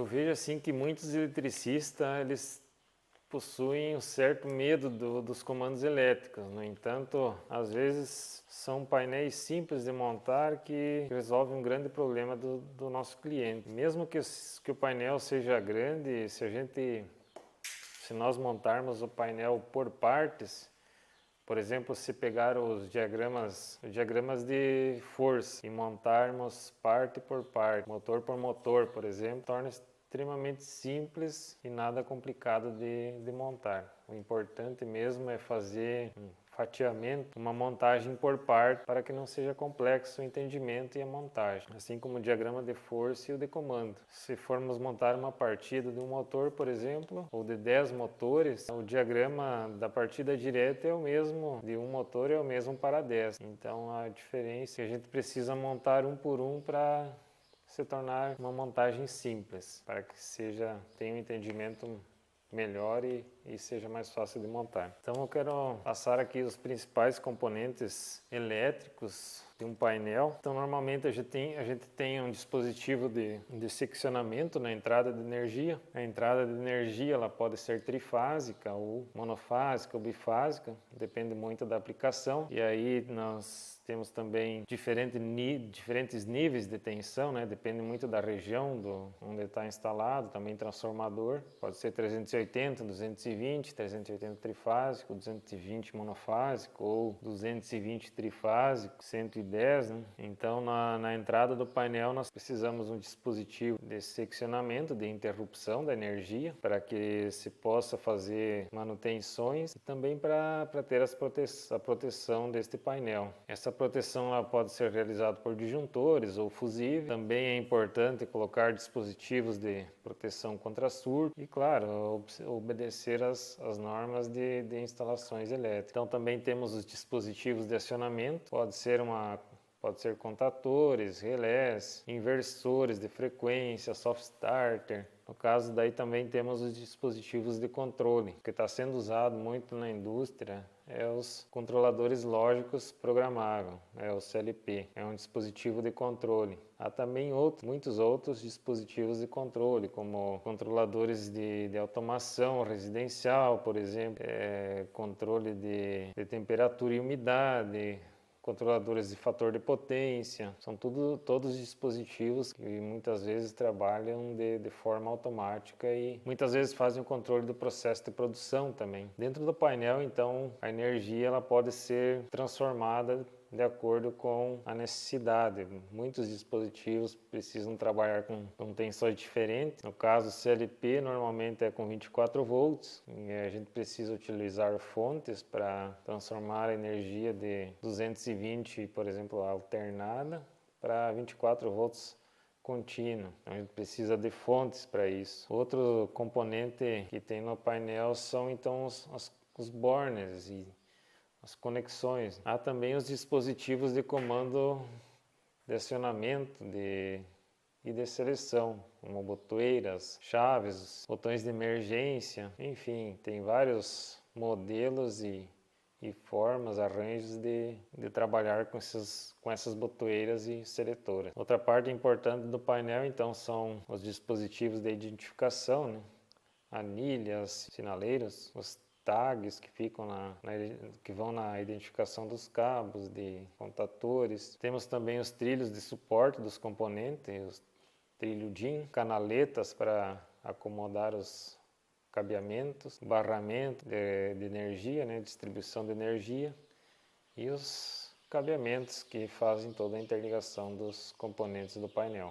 Eu vejo assim que muitos eletricistas eles possuem um certo medo dos comandos elétricos. No entanto, às vezes são painéis simples de montar que resolvem um grande problema do nosso cliente. Mesmo que o painel seja grande, se nós montarmos o painel por partes, por exemplo, se pegar os diagramas de força e montarmos parte por parte, motor por motor, por exemplo, torna extremamente simples e nada complicado de montar. O importante mesmo é fazer um fatiamento, uma montagem por parte, para que não seja complexo o entendimento e a montagem, assim como o diagrama de força e o de comando. Se formos montar uma partida de um motor, por exemplo, ou de 10 motores, o diagrama da partida direta é o mesmo de um motor, é o mesmo para 10. Então a diferença é que a gente precisa montar um por um para se tornar uma montagem simples, para que tenha um entendimento melhor e seja mais fácil de montar. Então eu quero passar aqui os principais componentes elétricos de um painel. Então normalmente a gente tem um dispositivo de seccionamento na entrada de energia. A entrada de energia ela pode ser trifásica ou monofásica ou bifásica, depende muito da aplicação. E aí nós temos também diferentes níveis de tensão, né? Depende muito da região onde está instalado, também transformador. Pode ser 380, 220, 380 trifásico, 220 monofásico ou 220 trifásico, 110, né? Então na entrada do painel nós precisamos de um dispositivo de seccionamento, de interrupção da energia, para que se possa fazer manutenções e também para ter a proteção deste painel. Essa proteção ela pode ser realizada por disjuntores ou fusíveis. Também é importante colocar dispositivos de proteção contra surto e, claro, obedecer às normas de instalações elétricas. Então também temos os dispositivos de acionamento, pode ser contatores, relés, inversores de frequência, soft starter. No caso daí também temos os dispositivos de controle, que está sendo usado muito na indústria, é os controladores lógicos programáveis, é o CLP, é um dispositivo de controle. Há também muitos outros dispositivos de controle, como controladores de automação residencial, por exemplo, controle de temperatura e umidade, controladores de fator de potência, são todos dispositivos que muitas vezes trabalham de forma automática e muitas vezes fazem o controle do processo de produção também. Dentro do painel, então, a energia ela pode ser transformada de acordo com a necessidade. Muitos dispositivos precisam trabalhar com tensões diferentes. No caso, o CLP normalmente é com 24 volts. E a gente precisa utilizar fontes para transformar a energia de 220, por exemplo, alternada, para 24 volts contínuo. Então a gente precisa de fontes para isso. Outro componente que tem no painel são então os burners e as conexões. Há também os dispositivos de comando de acionamento e de seleção, como botoeiras, chaves, botões de emergência, enfim, tem vários modelos e formas, arranjos de trabalhar com essas botoeiras e seletoras. Outra parte importante do painel, então, são os dispositivos de identificação, né? Anilhas, sinaleiros, os tags que ficam que vão na identificação dos cabos, de contatores. Temos também os trilhos de suporte dos componentes, os trilho DIN, canaletas para acomodar os cabeamentos, barramento de energia, né, distribuição de energia e os cabeamentos que fazem toda a interligação dos componentes do painel.